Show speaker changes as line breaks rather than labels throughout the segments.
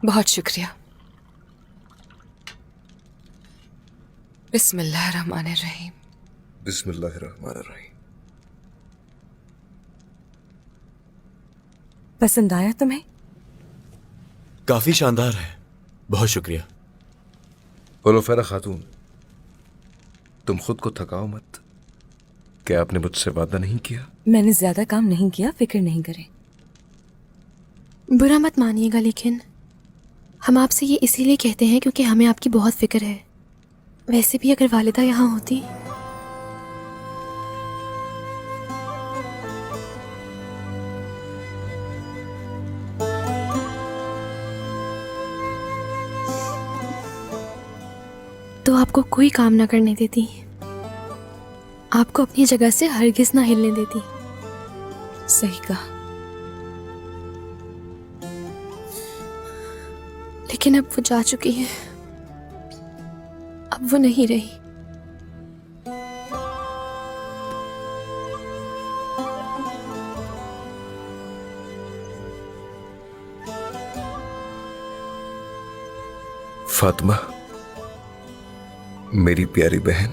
बहुत शुक्रिया। बिस्मिल्लाहिर्रहमानिर्रहीम।
बिस्मिल्लाहिर्रहमानिर्रहीम।
पसंद आया तुम्हें?
काफी शानदार है, बहुत शुक्रिया।
बोलो फरा खातून, तुम खुद को थकाओ मत। क्या आपने मुझसे वादा नहीं किया?
मैंने ज्यादा काम नहीं किया, फिक्र नहीं करें।
बुरा मत मानिएगा, लेकिन हम आपसे ये इसीलिए कहते हैं क्योंकि हमें आपकी बहुत फिक्र है। वैसे भी अगर वालिदा यहाँ होती तो आपको कोई काम ना करने देती, आपको अपनी जगह से हरगिज ना हिलने देती।
सही कहा।
लेकिन अब वो जा चुकी है, अब वो नहीं रही।
फातिमा, मेरी प्यारी बहन।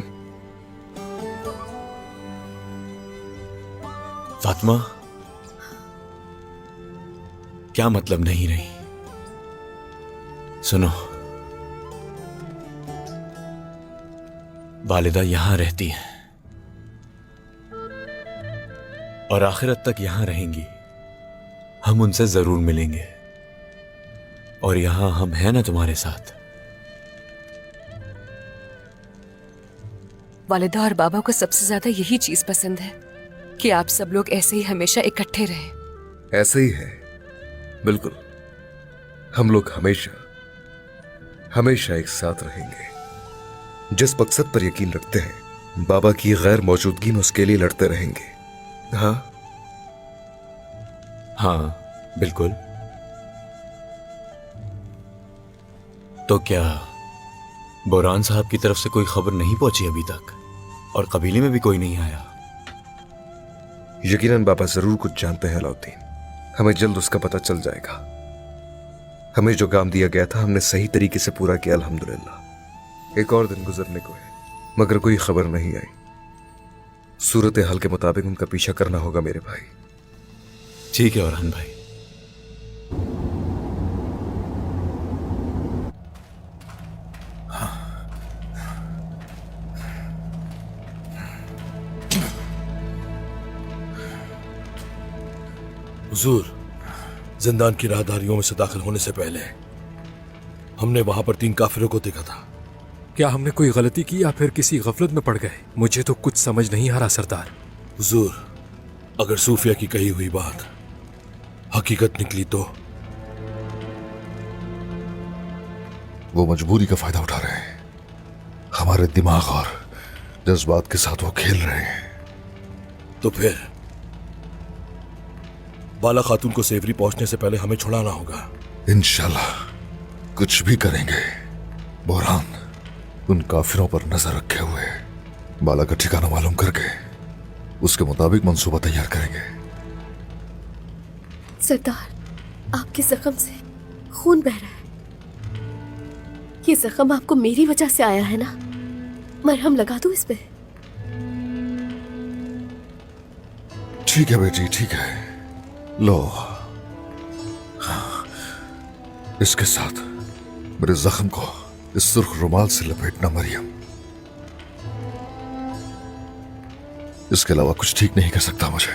फातिमा, क्या मतलब नहीं रही? सुनो, वालिदा यहां रहती है और आखिरत तक यहां रहेंगी। हम उनसे जरूर मिलेंगे और यहां हम हैं ना तुम्हारे साथ।
वालिदा और बाबा को सबसे ज्यादा यही चीज पसंद है कि आप सब लोग ऐसे ही हमेशा इकट्ठे रहें।
ऐसे ही है, बिल्कुल। हम लोग हमेशा हमेशा एक साथ रहेंगे। जिस मकसद पर यकीन रखते हैं, बाबा की गैर मौजूदगी में उसके लिए लड़ते रहेंगे। हाँ
हाँ, बिल्कुल। तो क्या बोरान साहब की तरफ से कोई खबर नहीं पहुंची अभी तक? और कबीले में भी कोई नहीं आया?
यकीनन बाबा जरूर कुछ जानते हैं अलाउद्दीन। हमें जल्द उसका पता चल जाएगा। हमें जो काम दिया गया था हमने सही तरीके से पूरा किया, अल्हम्दुलिल्लाह। एक और दिन गुजरने को है मगर कोई खबर नहीं आई। सूरत हाल के मुताबिक उनका पीछा करना होगा मेरे भाई।
ठीक है औरहान भाई।
हुजूर, जिंदान की राहदारियों में से दाखिल होने से पहले हमने वहां पर 3 काफिरों को देखा था।
क्या हमने कोई गलती की या फिर किसी गफलत में पड़ गए? मुझे तो कुछ समझ नहीं आ रहा सरदार।
हुजूर, अगर सूफिया की कही हुई बात हकीकत निकली तो
वो मजबूरी का फायदा उठा रहे हैं। हमारे दिमाग और जज्बात के साथ वो खेल रहे हैं।
तो फिर बाला खातून को सेवरी पहुंचने से पहले हमें छुड़ाना होगा।
इंशाल्लाह कुछ भी करेंगे। बोरान उन काफिरों पर नजर रखे हुए बाला का ठिकाना मालूम करके उसके मुताबिक मंसूबा तैयार करेंगे।
सरदार, आपके जख्म से खून बह रहा है। ये जख्म आपको मेरी वजह से आया है ना? मरहम लगा दूं इस पे?
ठीक है बेटी, ठीक है। लो, इसके साथ मेरे जख्म को इस सुर्ख रुमाल से लपेटना मरियम। इसके अलावा कुछ ठीक नहीं कर सकता मुझे।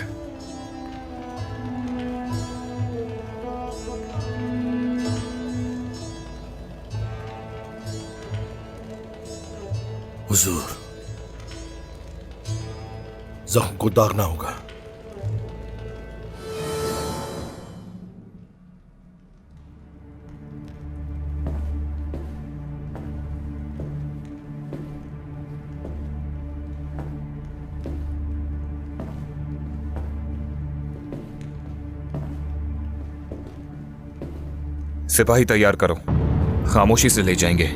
हुजूर, जख्म को दागना होगा।
सिपाही तैयार करो, खामोशी से ले जाएंगे।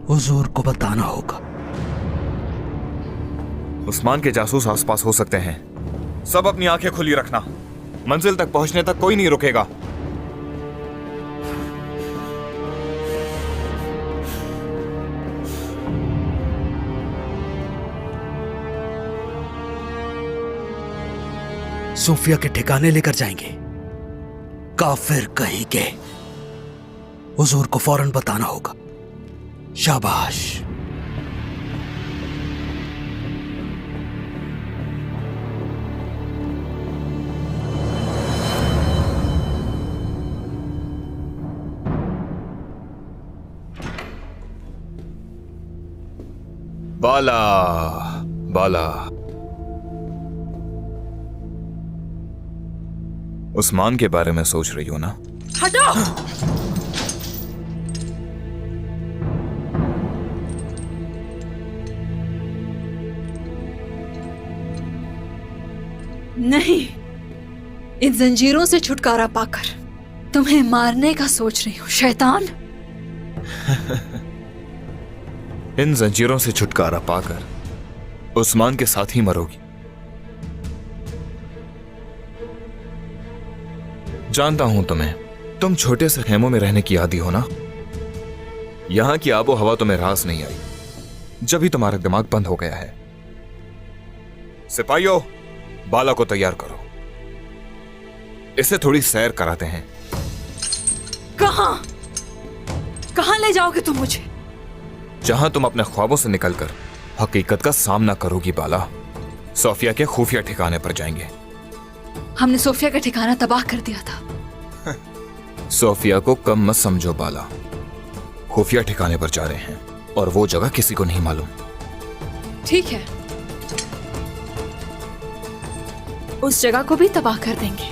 हुजूर को बताना होगा।
उस्मान के जासूस आसपास हो सकते हैं। सब अपनी आंखें खुली रखना। मंजिल तक पहुंचने तक कोई नहीं रुकेगा।
सूफिया के ठिकाने लेकर जाएंगे। काफिर कहीं के। हुजूर को फौरन बताना होगा। शाबाश।
बाला बाला, उस्मान के बारे में सोच रही हो ना?
हटो।
नहीं, इन जंजीरों से छुटकारा पाकर तुम्हें मारने का सोच रही हूँ शैतान।
इन जंजीरों से छुटकारा पाकर उस्मान के साथ ही मरोगी। जानता हूं तुम्हें, तुम छोटे से खेमों में रहने की आदी हो ना। यहां की आबो हवा तुम्हें रास नहीं आई, जब ही तुम्हारा दिमाग बंद हो गया है। सिपाहियों, बाला को तैयार करो, इसे थोड़ी सैर कराते हैं।
कहां कहां ले जाओगे तुम मुझे?
जहां तुम अपने ख्वाबों से निकलकर हकीकत का सामना करोगी बाला। सोफिया के खुफिया ठिकाने पर जाएंगे।
हमने सोफिया का ठिकाना तबाह कर दिया था।
सोफिया को कम मत समझो बाला। खुफिया ठिकाने पर जा रहे हैं और वो जगह किसी को नहीं मालूम।
ठीक है, उस जगह को भी तबाह कर देंगे।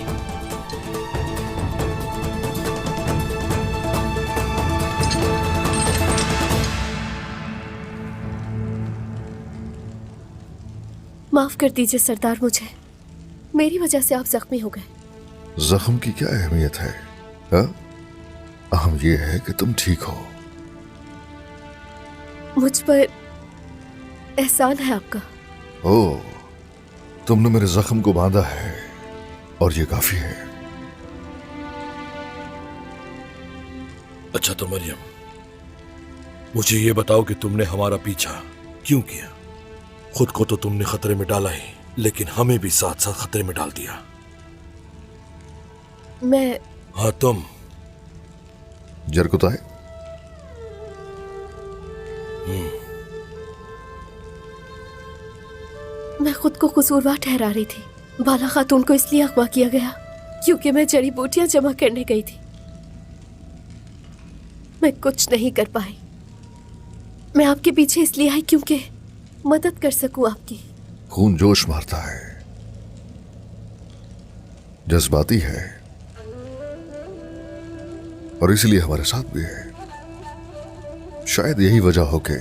माफ कर दीजिए सरदार, मुझे मेरी वजह से आप जख्मी हो गए।
जख्म की क्या अहमियत है? हा? अहम यह है कि तुम ठीक हो।
मुझ पर एहसान है आपका।
ओ, तुमने मेरे जख्म को बांधा है और ये काफी है।
अच्छा तो मरियम, मुझे ये बताओ कि तुमने हमारा पीछा क्यों किया? खुद को तो तुमने खतरे में डाला ही, लेकिन हमें भी साथ साथ खतरे में डाल दिया।
मैं
हाँ तुम।
जरकुताए,
मैं खुद को कसूरवार ठहरा रही थी। बाला खातून को इसलिए अगवा किया गया क्योंकि मैं जड़ी बूटियां जमा करने गई थी। मैं कुछ नहीं कर पाई। मैं आपके पीछे इसलिए आई क्योंकि मदद कर सकूं आपकी।
खून जोश मारता है, जज्बाती है और इसलिए हमारे साथ भी है। शायद यही वजह हो कि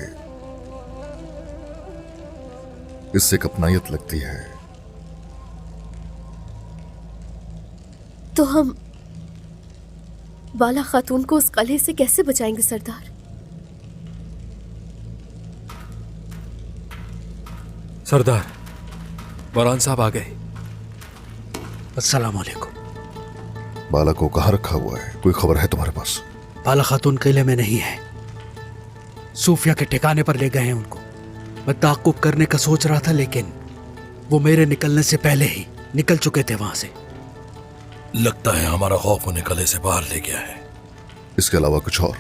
इससे कपनायत लगती है।
तो हम बाला खातून को उस कले से कैसे बचाएंगे सरदार?
सरदार, बरहान साहब आ गए।
अस्सलाम वालेकुम।
बाला को कहाँ रखा हुआ है? कोई खबर है तुम्हारे पास?
बाला खातून किले में नहीं है। सूफिया के ठिकाने पर ले गए हैं उनको। मैं ताक़ुब करने का सोच रहा था, लेकिन वो मेरे निकलने से पहले ही निकल चुके थे वहां से।
लगता है हमारा खौफ उन्हें कले से बाहर ले गया है।
इसके अलावा कुछ और?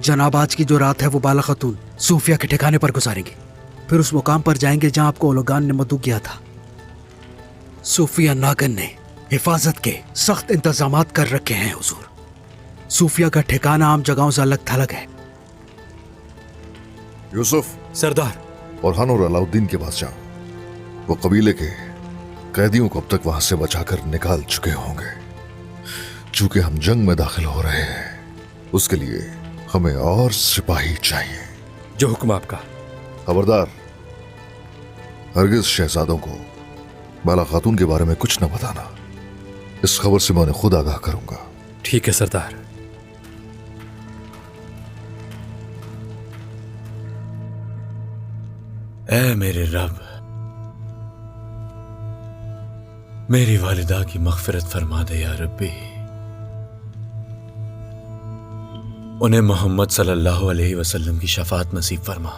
जनाब, आज की जो रात है वो बाला खातून सूफिया के ठिकाने पर गुजारेंगे। फिर उस मुकाम पर जाएंगे जहां आपको ओलोगान ने मदू किया था। सूफिया नागन ने हिफाजत के सख्त इंतजामात कर रखे हैं हुजूर। सूफिया का ठिकाना आम जगहों से अलग थलग है।
यूसुफ,
सरदार।
बुरहान और अलाउद्दीन के पास जाओ। वो कबीले के कैदियों को अब तक वहां से बचाकर निकाल चुके होंगे। चूंकि हम जंग में दाखिल हो रहे हैं, उसके लिए हमें और सिपाही चाहिए।
जो हुक्म आपका।
खबरदार, हरगिज शहजादों को बाला खातून के बारे में कुछ न बताना। इस खबर से मैं उन्हें खुद आगाह करूंगा।
ठीक है सरदार।
ऐ मेरे रब, मेरी वालिदा की मग़फ़िरत फरमा दे या रब्बी। उन्हें मोहम्मद सल्लल्लाहु अलैहि वसल्लम की शफाअत नसीब फरमा।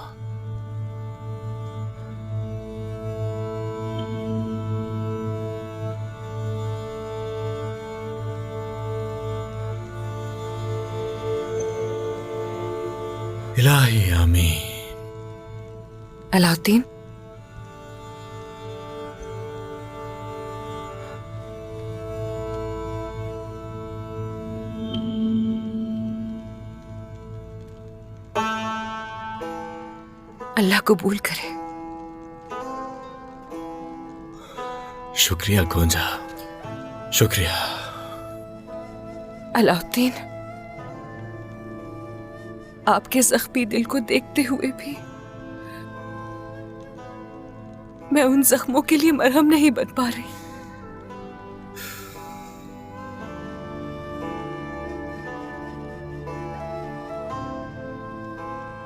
इलाही आमीन।
अलाउद्दीन, अल्लाह कबूल करे।
शुक्रिया गोंजा, शुक्रिया।
अलाउद्दीन, आपके जख्मी दिल को देखते हुए भी मैं उन जख्मों के लिए मरहम नहीं बन पा रही।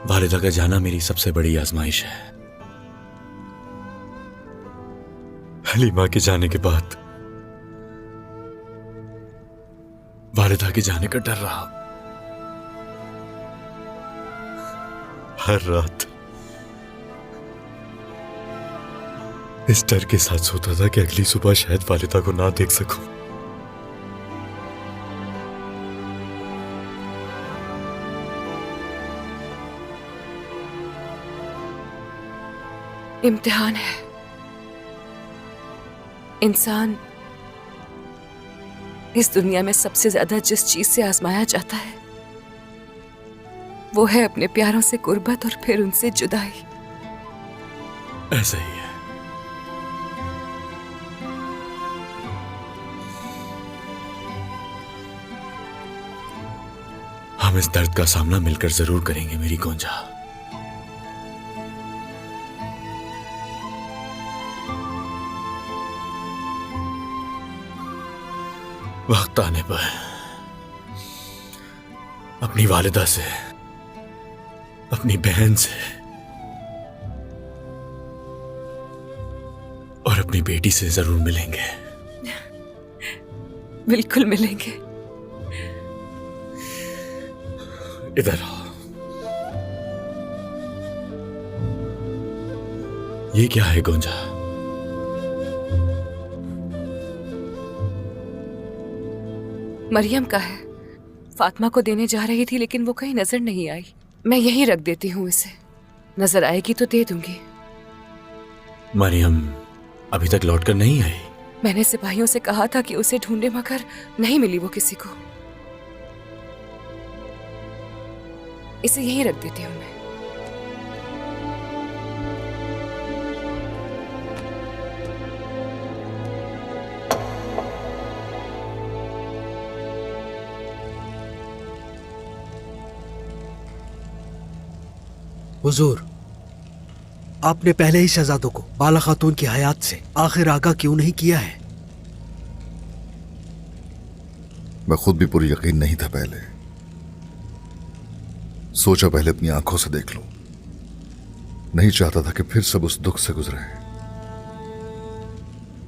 वालिदा का जाना मेरी सबसे बड़ी आजमाइश है। हलीमा के जाने के बाद वालिदा के जाने का डर रहा। हर रात इस डर के साथ सोता था कि अगली सुबह शायद वालिदा को ना देख सकूं।
इम्तिहान है। इंसान इस दुनिया में सबसे ज्यादा जिस चीज से आजमाया जाता है वो है अपने प्यारों से गुर्बत और फिर उनसे जुदाई।
ऐसा ही है। हम इस दर्द का सामना मिलकर जरूर करेंगे मेरी गोंजा। वक्त आने पर अपनी वालिदा से, अपनी बहन से और अपनी बेटी से जरूर मिलेंगे।
बिल्कुल मिलेंगे।
इधर आओ। ये क्या है गोंजा?
मरियम का है। फातिमा को देने जा रही थी लेकिन वो कहीं नजर नहीं आई। मैं यहीं रख देती हूँ इसे, नजर आएगी तो दे दूंगी।
मरियम अभी तक लौटकर नहीं आई।
मैंने सिपाहियों से कहा था कि उसे ढूंढे मगर नहीं मिली वो किसी को। इसे यहीं रख देती हूँ मैं।
हुजूर, आपने पहले ही शहजादों को बाला खातून की हयात से आखिर आगाह क्यों नहीं किया है?
मैं खुद भी पूरी यकीन नहीं था पहले। सोचा पहले अपनी आंखों से देख लूं। नहीं चाहता था कि फिर सब उस दुख से गुजरे।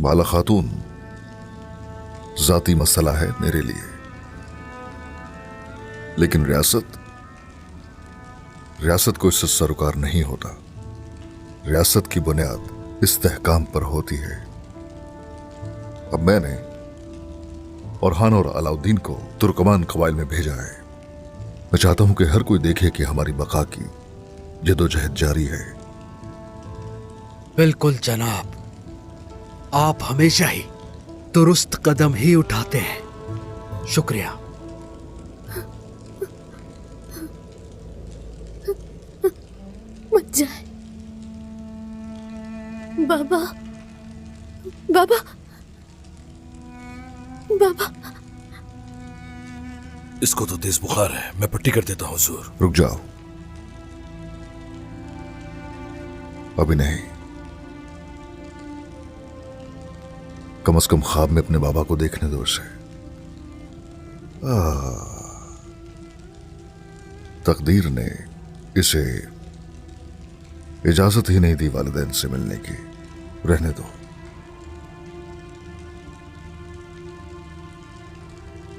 बाला खातून जाती मसला है मेरे लिए, लेकिन रियासत को इससे सरोकार नहीं होता। रियासत की बुनियाद इस्तेहकाम पर होती है। अब मैंने ओरहान और अलाउद्दीन को तुर्कमान कबाइल में भेजा है। मैं चाहता हूं कि हर कोई देखे कि हमारी बका की जदोजहद जारी है।
बिल्कुल जनाब, आप हमेशा ही दुरुस्त कदम ही उठाते हैं। शुक्रिया।
मत जाए बाबा, बाबा, बाबा।
इसको तो तेज बुखार है, मैं पट्टी कर देता हूँ हुजूर।
रुक जाओ, अभी नहीं। कम से कम ख्वाब में अपने बाबा को देखने दो उसे। तकदीर ने इसे इजाजत ही नहीं दी वालिदैन से मिलने की। रहने दो।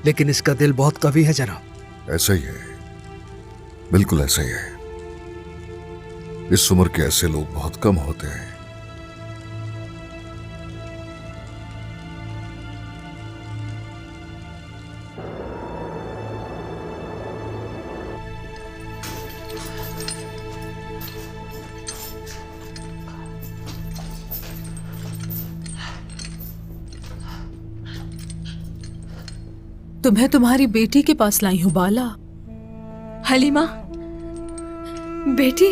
लेकिन इसका दिल बहुत कवी है जनाब।
ऐसा ही है, बिल्कुल ऐसा ही है। इस उम्र के ऐसे लोग बहुत कम होते हैं।
तुम्हें तुम्हारी बेटी के पास लाई हूं बाला।
हलीमा, बेटी।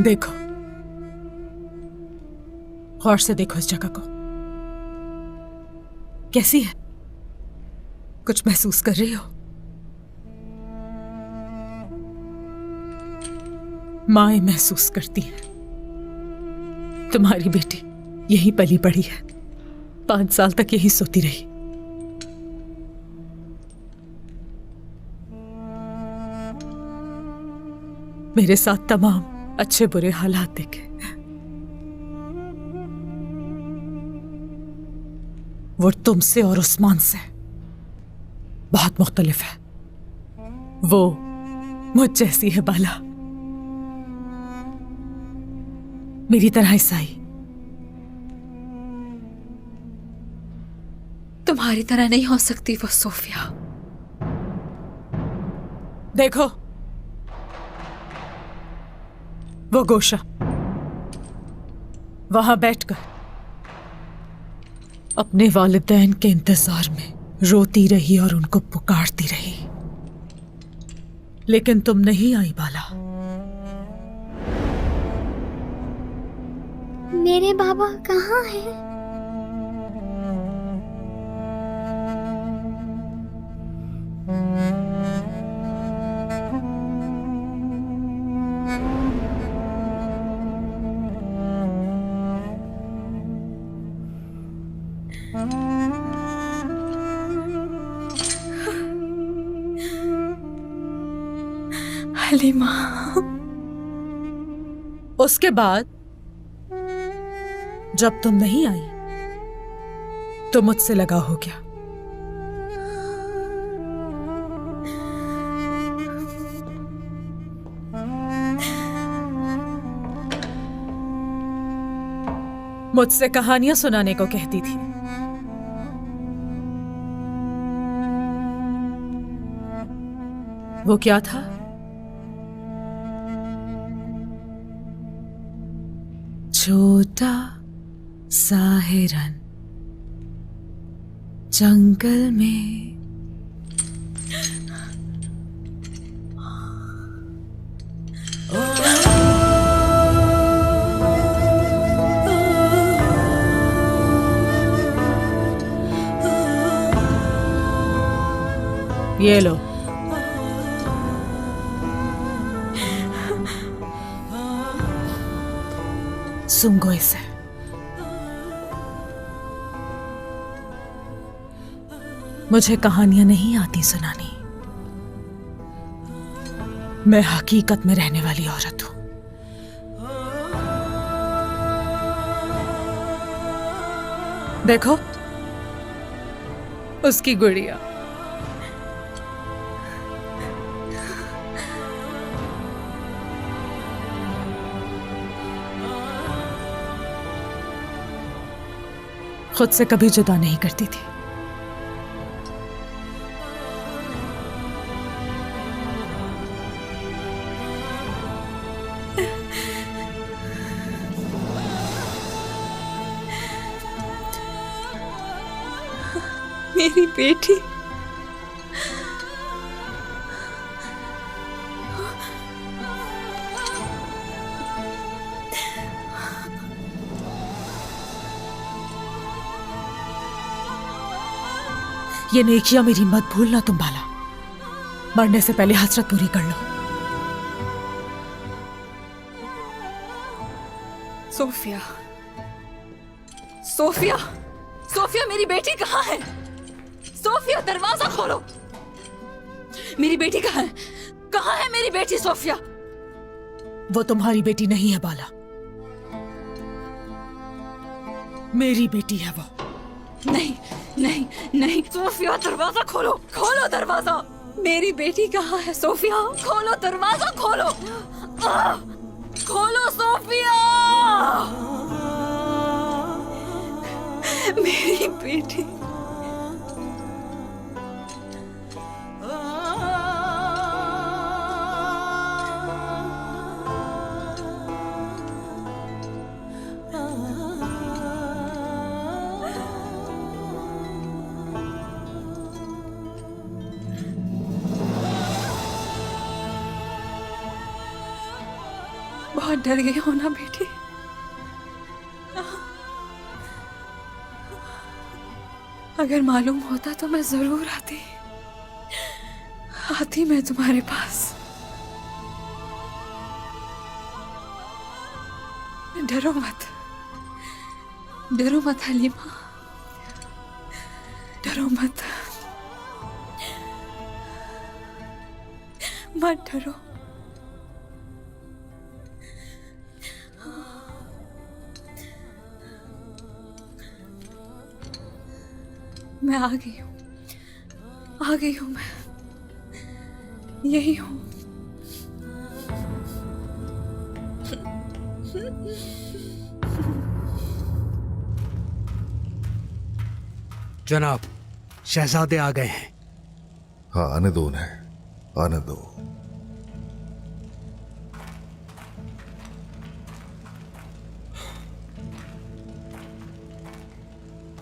देखो, गौर से देखो इस जगह को। कैसी है? कुछ महसूस कर रही हो? माएं महसूस करती हैं। तुम्हारी बेटी यहीं पली पड़ी है, 5 साल तक यहीं सोती रही। मेरे साथ तमाम अच्छे बुरे हालात देखे, वो तुमसे और उस्मान से बहुत मुख्तलिफ है। वो मुझ जैसी है बाला, मेरी तरह ईसाई।
तुम्हारी तरह नहीं हो सकती वो सोफिया।
देखो, वो गोशा वहां बैठकर अपने वालिदैन के इंतजार में रोती रही और उनको पुकारती रही, लेकिन तुम नहीं आई बाला।
मेरे बाबा कहाँ हैं?
हलीमा।
उसके बाद जब तुम नहीं आई तो मुझसे लगा हो गया। मुझसे कहानियां सुनाने को कहती थी। वो क्या था? छोटा सा हिरन जंगल में ये लो। सूंघो इसे। मुझे कहानियां नहीं आती सुनानी। मैं हकीकत में रहने वाली औरत हूं। देखो, उसकी गुड़िया। खुद से कभी जुदा नहीं करती थी।
मेरी बेटी।
ये नेकियां मेरी मत भूलना तुम बाला। मरने से पहले हसरत पूरी कर लो।
सोफिया, सोफिया, सोफिया, मेरी बेटी कहाँ है? सोफिया, दरवाजा खोलो। मेरी बेटी कहाँ है? कहाँ है मेरी बेटी सोफिया?
वो तुम्हारी बेटी नहीं है बाला, मेरी बेटी है वो।
नहीं, नहीं, नहीं, सोफिया, दरवाजा खोलो। खोलो दरवाजा। मेरी बेटी कहाँ है सोफिया? खोलो दरवाजा, खोलो। खोलो सोफिया। मेरी बेटी। बहुत डर गई हो ना बेटी? अगर मालूम होता तो मैं जरूर आती मैं तुम्हारे पास। डरो मत हलीमा, डरो मत डरो। मैं आ गई हूँ मैं यही हूँ।
जनाब, शहजादे आ गए हैं।
हाँ, आने दो उन्हें, आने दो।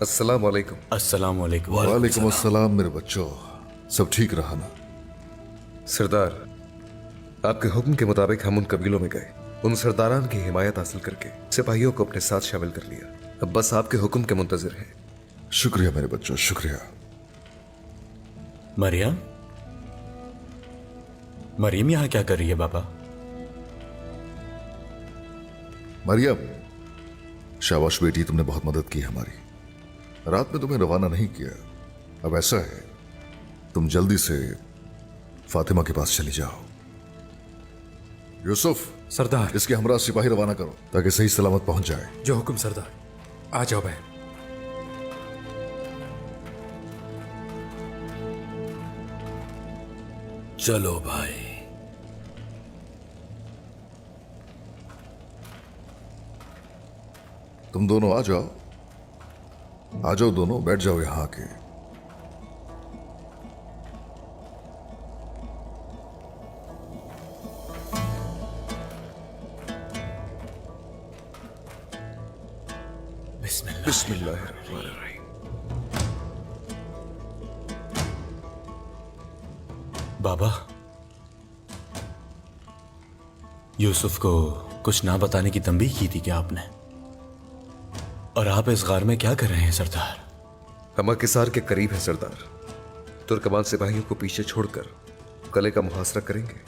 अस्सलाम वालेकुम।
अस्सलाम वालेकुम।
वालेकुम अस्सलाम मेरे बच्चों, सब ठीक रहा ना?
सरदार, आपके हुक्म के मुताबिक हम उन कबीलों में गए, उन सरदारान की हिमायत हासिल करके सिपाहियों को अपने साथ शामिल कर लिया। अब बस आपके हुक्म के मुंतजिर हैं।
शुक्रिया मेरे बच्चों, शुक्रिया।
मरियम यहाँ क्या कर रही है बाबा?
मरियम, शाबाश बेटी, तुमने बहुत मदद की हमारी। रात में तुम्हें रवाना नहीं किया। अब ऐसा है, तुम जल्दी से फातिमा के पास चली जाओ। यूसुफ,
सरदार,
इसके हमरा सिपाही रवाना करो ताकि सही सलामत पहुंच जाए।
जो हुक्म सरदार। आ जाओ बहन।
चलो भाई।
तुम दोनों आ जाओ दोनों, बैठ जाओ यहां आके।
बिस्मिल्लाहिर्रहमानिर्रहीम।
बाबा, यूसुफ को कुछ ना बताने की तंबीह की थी क्या आपने? और आप इस गार में क्या कर रहे हैं सरदार?
हम किसार के करीब है सरदार। तुर्कमान सिपाहियों को पीछे छोड़कर कले का मुहासरा करेंगे,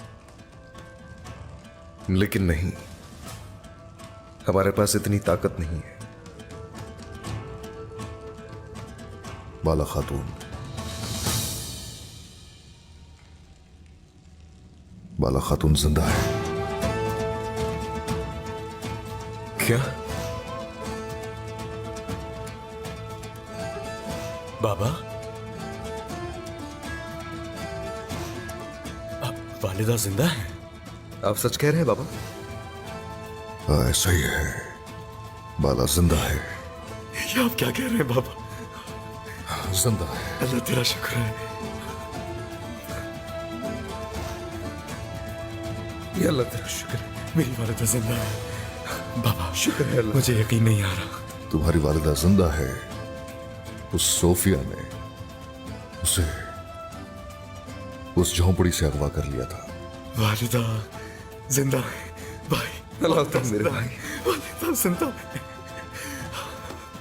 लेकिन नहीं, हमारे पास इतनी ताकत नहीं है।
बाला खातून, बाला खातून जिंदा है।
क्या?
बाबा, वालिदा जिंदा है?
आप सच कह रहे हैं बाबा?
ऐसा ही है, बाला जिंदा है।
ये आप क्या कह रहे हैं बाबा?
जिंदा है।
अल्लाह तेरा शुक्र है।
ये अल्लाह तेरा शुक्र है,
मेरी वालिदा जिंदा है। बाबा
शुक्र है अल्लाह।
मुझे यकीन नहीं आ रहा।
तुम्हारी वालिदा जिंदा है। उस सोफिया ने उसे उस झोंपड़ी से अगवा कर लिया था।
वालिदा जिंदा है भाई।
अल्लाह ताला मेरे भाई,
वालिदा जिंदा है।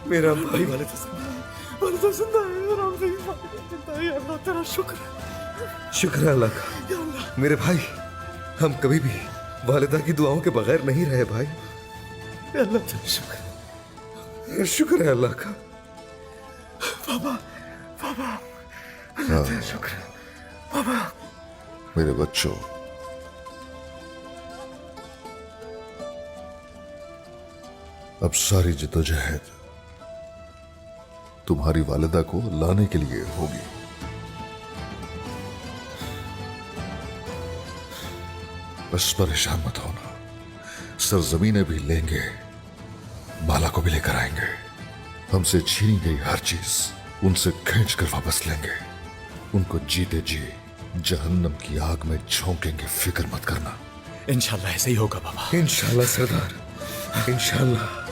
मेरा भाई।
वालिदा जिंदा है, वालिदा जिंदा है। आराम से वालिदा जिंदा है। अल्लाह तेरा शुक्र है।
शुक्र है अल्लाह का। मेरे भाई, हम कभी भी वालिदा की दुआओं के बगैर नहीं रहे भाई।
अल्लाह तेरा शुक्र है।
शुक्र है अल्लाह का।
बाबा, बाबा,
हाँ,
शुक्र है बाबा।
मेरे बच्चों, अब सारी जिद्दोजहद तुम्हारी वालिदा को लाने के लिए होगी। बस परेशान मत होना, सरजमीनें भी लेंगे, बाला को भी लेकर आएंगे। हमसे छीनी गई हर चीज उनसे खींच कर वापस लेंगे। उनको जीते जी जहन्नम की आग में झोंकेंगे, फिक्र मत करना।
इंशाल्लाह ऐसे ही होगा बाबा।
इंशाल्लाह सरदार, इंशाल्लाह।